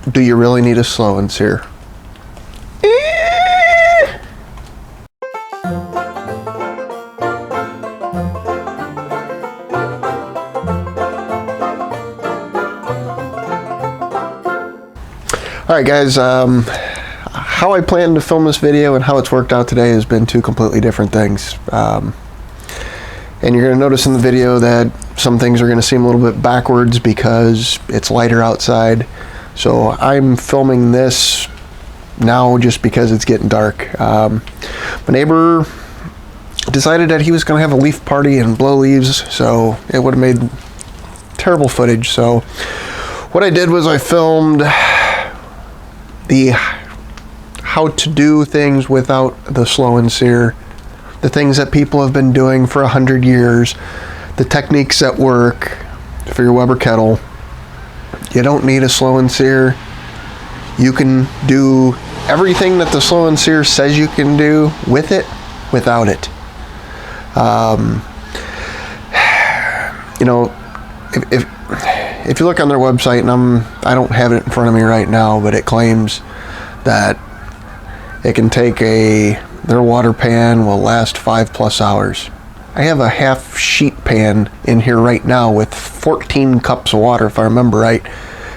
do you really need a Slow N Sear? Alright guys, how I planned to film this video and how it's worked out today has been two completely different things. And you're going to notice in the video that some things are going to seem a little bit backwards because it's lighter outside. So I'm filming this now just because it's getting dark. My neighbor decided that he was going to have a leaf party and blow leaves, so it would have made terrible footage. So what I did was I filmed the how to do things without the Slow N Sear, the things that people have been doing for 100 years, the techniques that work for your Weber Kettle. You don't need a Slow N Sear. You can do everything that the Slow N Sear says you can do with it, without it. You know, if you look on their website, and I don't have it in front of me right now, but it claims that it can take their water pan will last 5+ hours. I have a half sheet pan in here right now with 14 cups of water, if I remember right,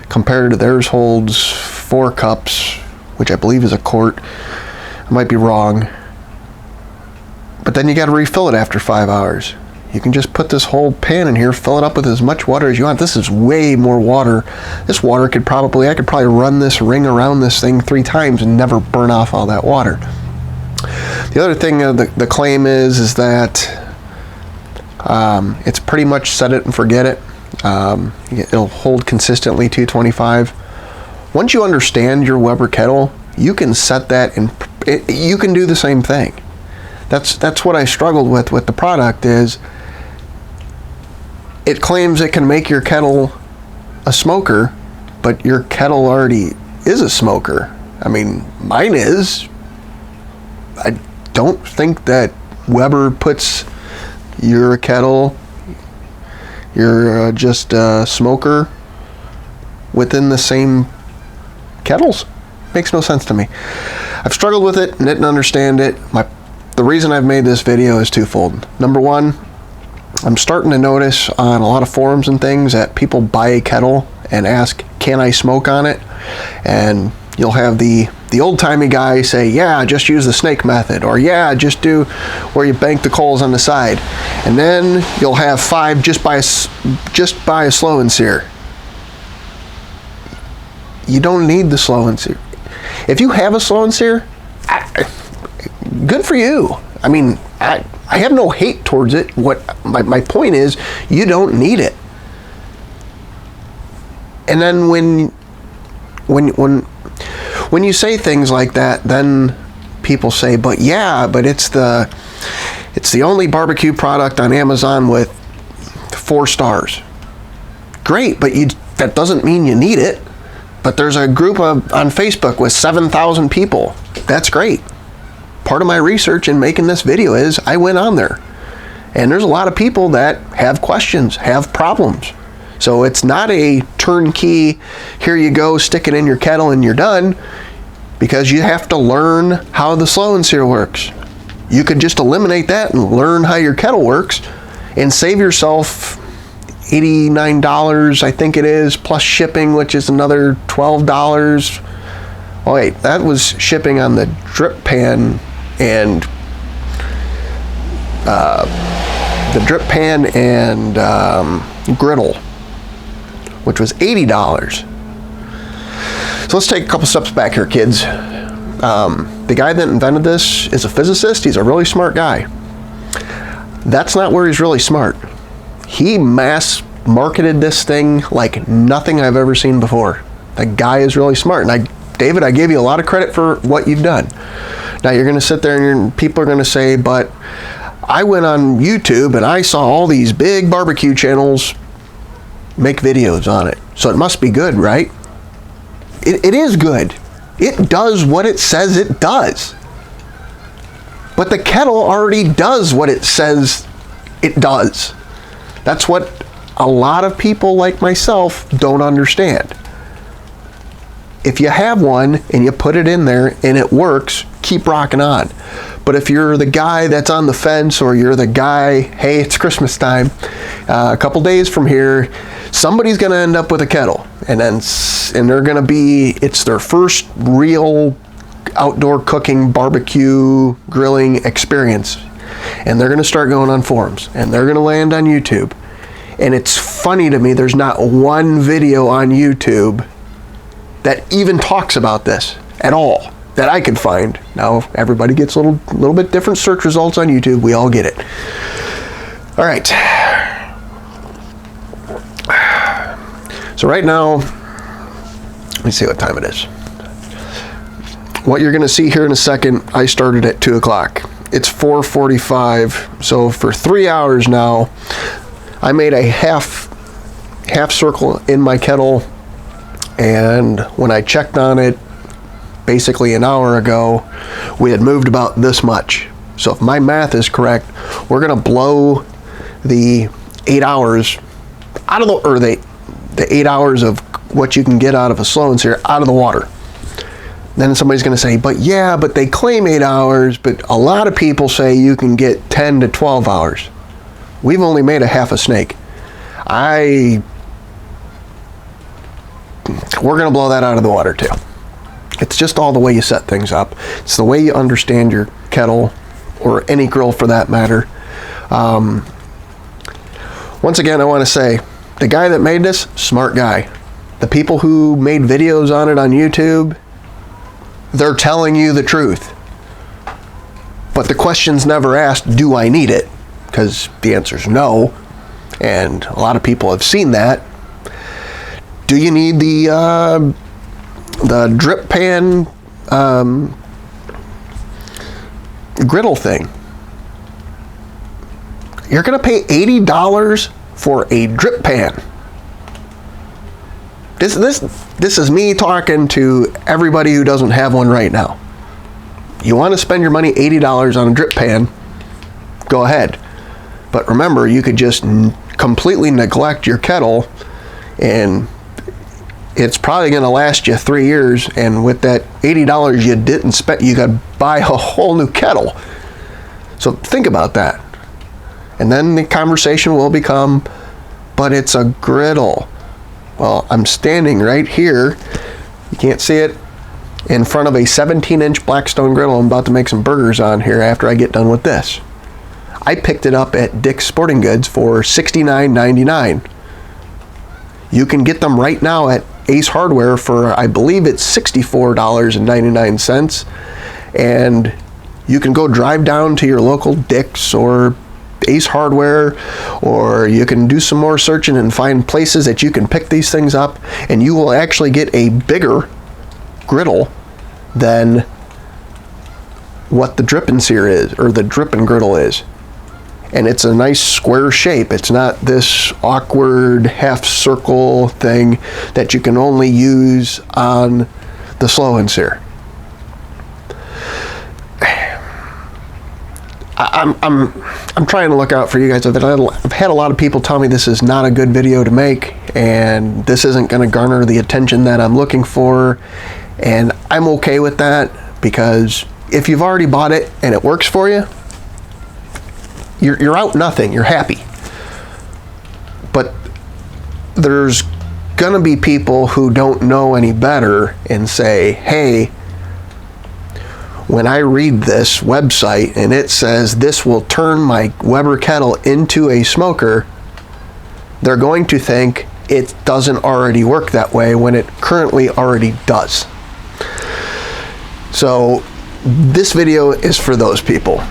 compared to theirs holds 4 cups, which I believe is a quart. I might be wrong. But then you got to refill it after 5 hours. You can just put this whole pan in here, fill it up with as much water as you want. This is way more water. This water I could probably run this ring around this thing 3 times and never burn off all that water. The other thing the claim is that it's pretty much set it and forget it. It'll hold consistently 225. Once you understand your Weber Kettle, you can set that and you can do the same thing. That's what I struggled with the product is it claims it can make your kettle a smoker, but your kettle already is a smoker. I mean, mine is. I don't think that Weber puts your kettle, your just smoker within the same kettles. Makes no sense to me. I've struggled with it and didn't understand it. The reason I've made this video is twofold. Number one, I'm starting to notice on a lot of forums and things that people buy a kettle and ask, can I smoke on it? And you'll have the old-timey guy say, yeah, just use the snake method, or yeah, just do where you bank the coals on the side. And then you'll have 5 just buy a Slow N Sear. You don't need the Slow N Sear. If you have a Slow N Sear, good for you. I mean, I have no hate towards it. What my point is, you don't need it. And then when you say things like that, then people say, but yeah, but it's the only barbecue product on Amazon with 4 stars. Great, but that doesn't mean you need it. But there's a group on Facebook with 7,000 people. That's great. Part of my research in making this video is I went on there. And there's a lot of people that have questions, have problems. So it's not a turnkey, here you go, stick it in your kettle and you're done, because you have to learn how the Slow N Sear works. You could just eliminate that and learn how your kettle works and save yourself $89, I think it is, plus shipping, which is another $12. Oh wait, that was shipping on the drip pan and griddle, which was $80. So let's take a couple steps back here, kids. The guy that invented this is a physicist. He's a really smart guy. That's not where he's really smart. He mass marketed this thing like nothing I've ever seen before. That guy is really smart. And David, I give you a lot of credit for what you've done. Now you're going to sit there and people are going to say, but I went on YouTube and I saw all these big barbecue channels make videos on it. So it must be good, right? It is good. It does what it says it does. But the kettle already does what it says it does. That's what a lot of people like myself don't understand. if you have one and you put it in there and it works, keep rocking on. But if you're the guy that's on the fence, or you're the guy, hey, it's Christmas time, a couple days from here, somebody's going to end up with a kettle, and they're going to be, it's their first real outdoor cooking, barbecue, grilling experience, and they're going to start going on forums, and they're going to land on YouTube. And it's funny to me, there's not one video on YouTube that even talks about this at all that I could find. Now, everybody gets a little bit different search results on YouTube. We all get it. All right. So right now, let me see what time it is. What you're going to see here in a second, I started at 2 o'clock. It's 4:45. So for 3 hours now, I made a half circle in my kettle, and when I checked on it basically an hour ago, we had moved about this much. So if my math is correct, we're gonna blow the 8 hours out of the 8 hours of what you can get out of a Slow N Sear out of the water. Then somebody's gonna say, but they claim 8 hours, but a lot of people say you can get 10 to 12 hours. We've only made a half a snake. We're gonna blow that out of the water too. It's just all the way you set things up. It's the way you understand your kettle, or any grill for that matter. Once again, I want to say, the guy that made this, smart guy. The people who made videos on it on YouTube, they're telling you the truth. But the question's never asked, do I need it? Because the answer's no. And a lot of people have seen that. Do you need the drip pan griddle thing? You're gonna pay $80 for a drip pan. This is me talking to everybody who doesn't have one right now. You want to spend your money, $80 on a drip pan, go ahead. But remember, you could just completely neglect your kettle, and it's probably going to last you 3 years, and with that $80 you didn't spend, you got to buy a whole new kettle. So think about that. And then the conversation will become, but it's a griddle. Well, I'm standing right here, you can't see it, in front of a 17-inch Blackstone griddle I'm about to make some burgers on here after I get done with this. I picked it up at Dick's Sporting Goods for $69.99. You can get them right now at Ace Hardware for, I believe it's $64.99. And you can go drive down to your local Dick's or Ace Hardware, or you can do some more searching and find places that you can pick these things up, and you will actually get a bigger griddle than what the Drip N Sear is, or the Drip N Griddle is. And it's a nice square shape. It's not this awkward half circle thing that you can only use on the Slow N Sear. I'm trying to look out for you guys. I've had a lot of people tell me this is not a good video to make, and this isn't going to garner the attention that I'm looking for, and I'm okay with that, because if you've already bought it and it works for you, you're out nothing. You're happy. But there's gonna be people who don't know any better and say, hey, when I read this website and it says this will turn my Weber Kettle into a smoker, they're going to think it doesn't already work that way when it currently already does. So this video is for those people.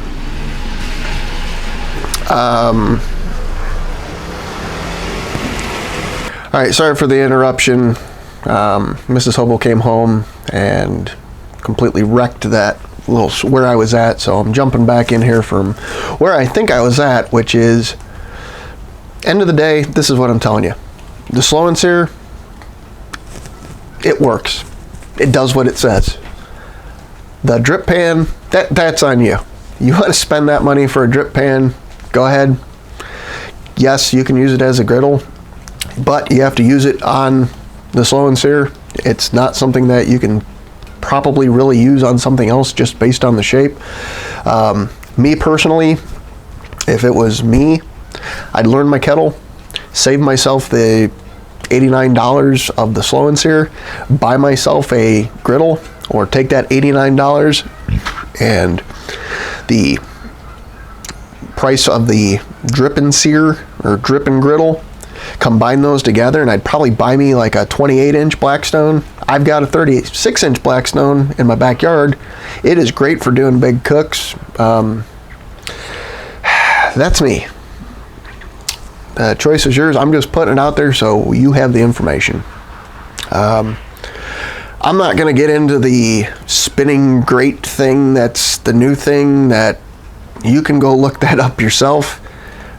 All right, sorry for the interruption. Mrs. Hobo came home and completely wrecked that little where I was at, so I'm jumping back in here from where I think I was at, which is, end of the day, this is what I'm telling you. The Slow N Sear, it works. It does what it says. The drip pan, that's on you. You want to spend that money for a drip pan, go ahead. Yes, you can use it as a griddle, but you have to use it on the Slow N Sear. It's not something that you can probably really use on something else just based on the shape. Me personally, if it was me, I'd learn my kettle, save myself the $89 of the Slow N Sear, buy myself a griddle, or take that $89 and the price of the Drip and Sear or Drip and Griddle, combine those together, and I'd probably buy me like a 28-inch Blackstone. I've got a 36-inch Blackstone in my backyard. It is great for doing big cooks. That's me. The choice is yours. I'm just putting it out there so you have the information. I'm not going to get into the spinning grate thing. That's the new thing that you can go look that up yourself.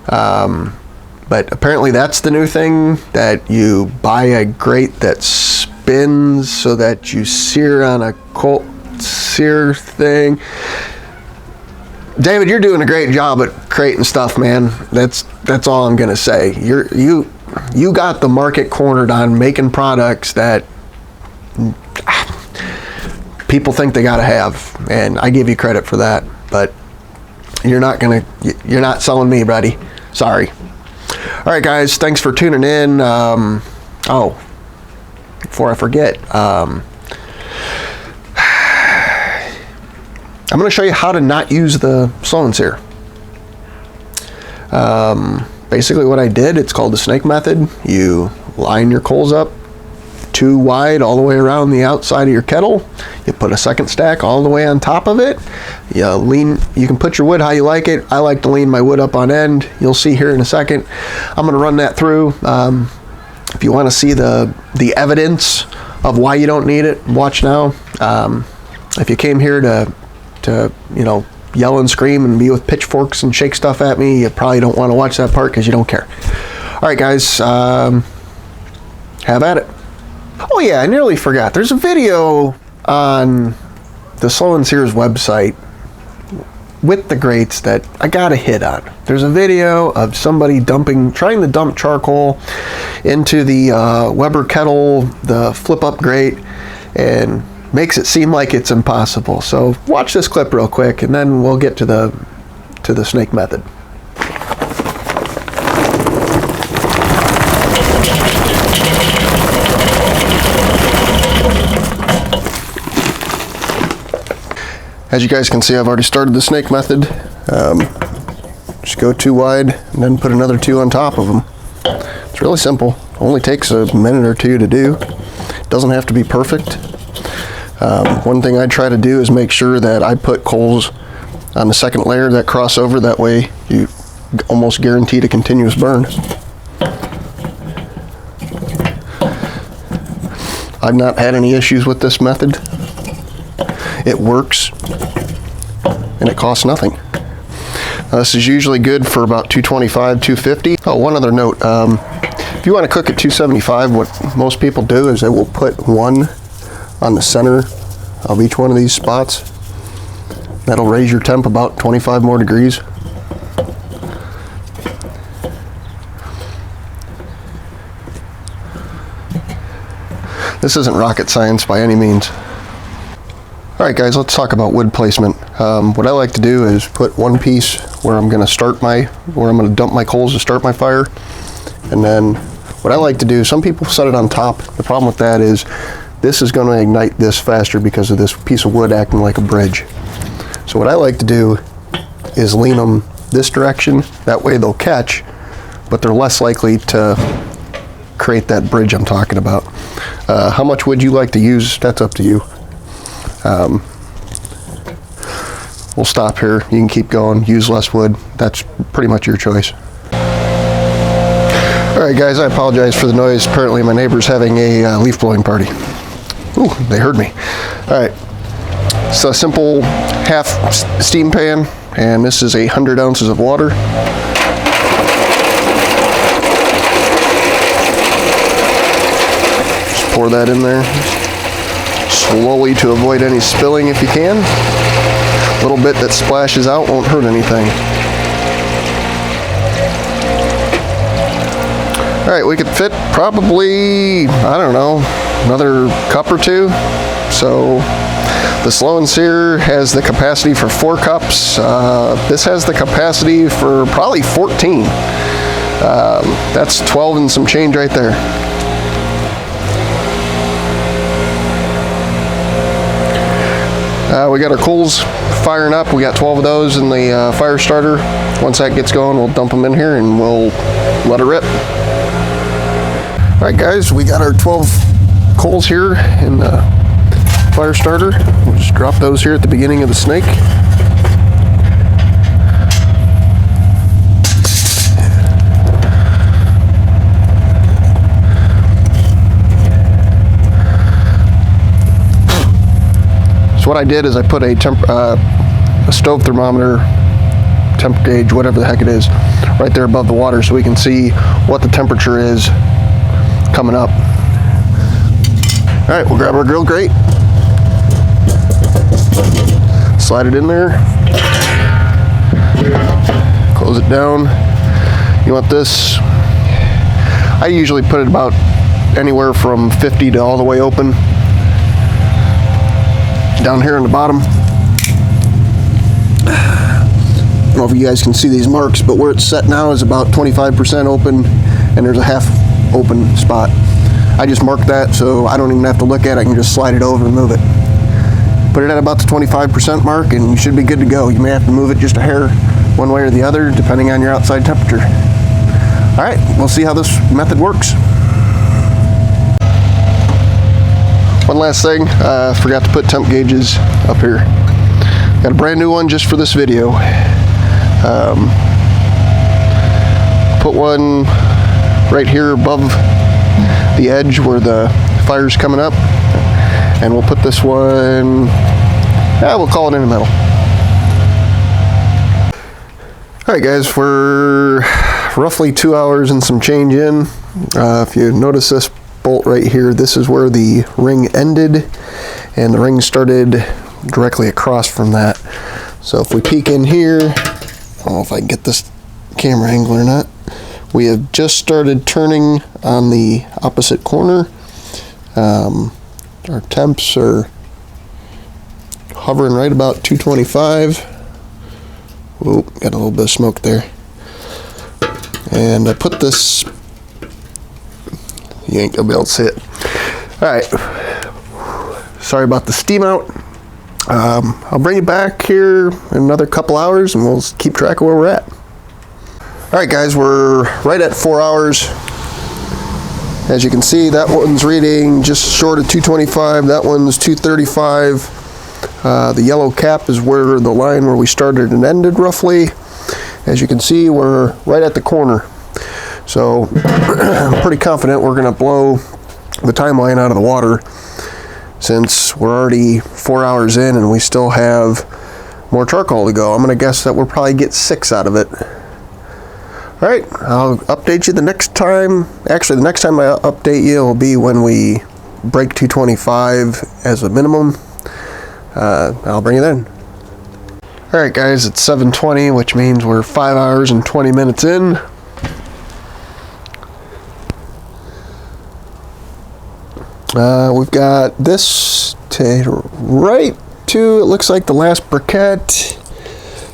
But apparently that's the new thing, that you buy a grate that spins so that you sear on a cold sear thing. David, you're doing a great job at creating stuff, man. That's all I'm gonna say. You got the market cornered on making products that people think they gotta have, and I give you credit for that. But you're not selling me, buddy. Sorry. All right, guys. Thanks for tuning in. Oh, before I forget. I'm going to show you how to not use the Slow N Sear. Basically what I did, it's called the snake method. You line your coals up 2 wide all the way around the outside of your kettle. You put a second stack all the way on top of it. You can put your wood how you like it. I like to lean my wood up on end. You'll see here in a second. I'm going to run that through. If you want to see the evidence of why you don't need it, watch now. If you came here to yell and scream and be with pitchforks and shake stuff at me, you probably don't want to watch that part because you don't care. All right, guys, have at it. Oh yeah, I nearly forgot. There's a video on the Slow N Sear's website with the grates that I got a hit on. There's a video of somebody trying to dump charcoal into the Weber Kettle, the flip-up grate, and makes it seem like it's impossible. So watch this clip real quick, and then we'll get to the snake method. As you guys can see, I've already started the snake method. Just go 2 wide and then put another 2 on top of them. It's really simple. Only takes a minute or 2 to do. It doesn't have to be perfect. One thing I try to do is make sure that I put coals on the second layer that cross over. That way you almost guaranteed a continuous burn. I've not had any issues with this method. It works and it costs nothing. This is usually good for about 225, 250. Oh, one other note. If you want to cook at 275, what most people do is they will put 1 on the center of each one of these spots. That'll raise your temp about 25 more degrees. This isn't rocket science by any means. Alright guys, let's talk about wood placement. What I like to do is put one piece where I'm going to dump my coals to start my fire. And then what I like to do, some people set it on top. The problem with that is this is going to ignite this faster because of this piece of wood acting like a bridge. So what I like to do is lean them this direction. That way they'll catch, but they're less likely to create that bridge I'm talking about. How much wood you like to use, that's up to you. We'll stop here. You can keep going, use less wood. That's pretty much your choice. Alright guys, I apologize for the noise. Apparently my neighbor's having a leaf blowing party. Ooh, they heard me. Alright, it's a simple half steam pan, and this is 100 ounces of water. Just pour that in there slowly to avoid any spilling if you can. A little bit that splashes out won't hurt anything. Alright, we could fit probably, I don't know, another cup or two. So the Slow N Sear has the capacity for 4 cups. This has the capacity for probably 14. That's 12 and some change right there. We got our coals firing up. We got 12 of those in the fire starter. Once that gets going, we'll dump them in here and we'll let it rip. All right, guys, we got our 12 coals here in the fire starter. We'll just drop those here at the beginning of the snake. So what I did is I put a stove thermometer, temp gauge, whatever the heck it is, right there above the water so we can see what the temperature is coming up. All right, we'll grab our grill grate, slide it in there, close it down. You want this, I usually put it about anywhere from 50 to all the way open. Down here on the bottom, I don't know if you guys can see these marks, but where it's set now is about 25% open, and there's a half open spot. I just marked that so I don't even have to look at it. I can just slide it over and move it. Put it at about the 25% mark and you should be good to go. You may have to move it just a hair one way or the other depending on your outside temperature. All right, we'll see how this method works. One last thing, forgot to put temp gauges up here. Got a brand new one just for this video. Put one right here above the edge where the fire's coming up, and we'll put this one, we'll call it in the middle. All right, guys, we're roughly 2 hours and some change in. If you notice this bolt right here, this is where the ring ended and the ring started directly across from that. So if we peek in here, I don't know if I can get this camera angle or not, we have just started turning on the opposite corner. Our temps are hovering right about 225. Whoa, got a little bit of smoke there. And I put this, you ain't gonna be able to see it. All right, sorry about the steam out. I'll bring you back here in another couple hours and we'll keep track of where we're at. All right, guys, we're right at 4 hours. As you can see, that one's reading just short of 225. That one's 235. The yellow cap is where the line where we started and ended roughly. As you can see, we're right at the corner. So I'm pretty confident we're gonna blow the timeline out of the water since we're already 4 hours in and we still have more charcoal to go. I'm gonna guess that we'll probably get 6 out of it. All right, I'll update you the next time. Actually, the next time I update you will be when we break 225 as a minimum. I'll bring you then. All right, guys, it's 7:20, which means we're 5 hours and 20 minutes in. We've got this right to, it looks like the last briquette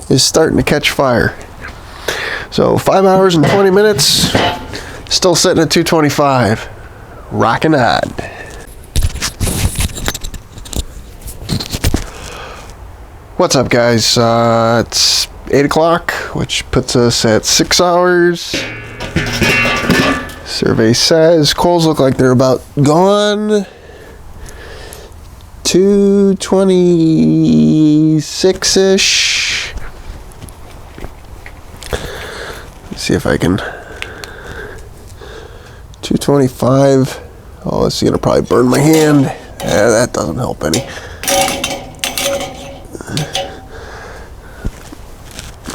is starting to catch fire. So 5 hours and 20 minutes, still sitting at 225. Rockin' on. What's up, guys? It's 8 o'clock, which puts us at 6 hours. Survey says coals look like they're about gone. 226-ish. Let's see if I can. 225. Oh, this is gonna probably burn my hand. Yeah, that doesn't help any.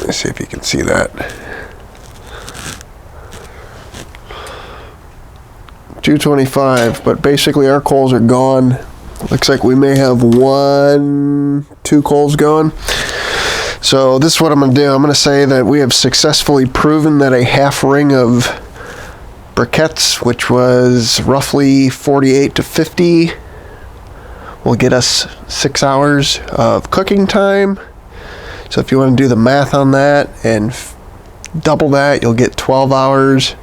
Let's see if you can see that. 225, but basically our coals are gone. Looks like we may have 1, 2 coals gone. So this is what I'm gonna do. I'm gonna say that we have successfully proven that a half ring of briquettes, which was roughly 48 to 50, will get us 6 hours of cooking time. So if you want to do the math on that and double that, you'll get 12 hours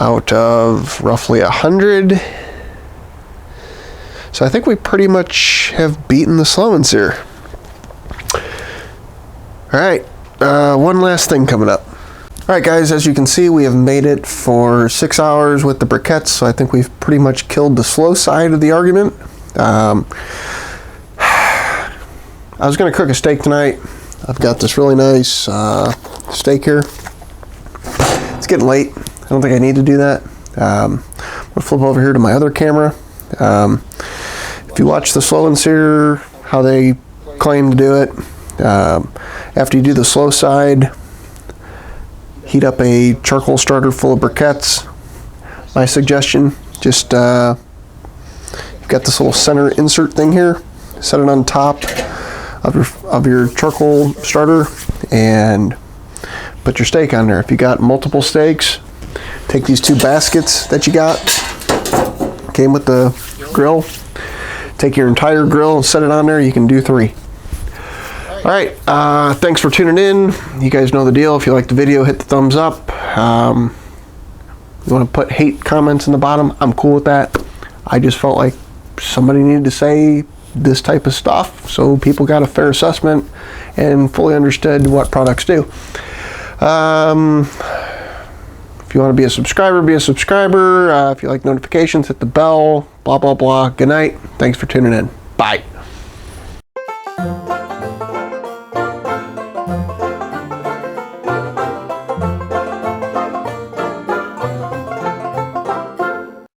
out of roughly 100. So I think we pretty much have beaten the Slow N Sear. Alright, one last thing coming up. Alright guys, as you can see, we have made it for 6 hours with the briquettes, so I think we've pretty much killed the slow side of the argument. I was going to cook a steak tonight. I've got this really nice steak here. It's getting late. I don't think I need to do that. I'm going to flip over here to my other camera. If you watch the Slow N Sear, how they claim to do it, after you do the slow side, heat up a charcoal starter full of briquettes. My suggestion, just you've got this little center insert thing here. Set it on top of your charcoal starter and put your steak on there. If you got multiple steaks, take these 2 baskets that you got, came with the grill, take your entire grill and set it on there. You can do 3. Alright, thanks for tuning in. You guys know the deal. If you like the video, hit the thumbs up. You want to put hate comments in the bottom, I'm cool with that. I just felt like somebody needed to say this type of stuff so people got a fair assessment and fully understood what products do. If you want to be a subscriber, be a subscriber. If you like notifications, hit the bell, blah blah blah. Good night. Thanks for tuning in. Bye.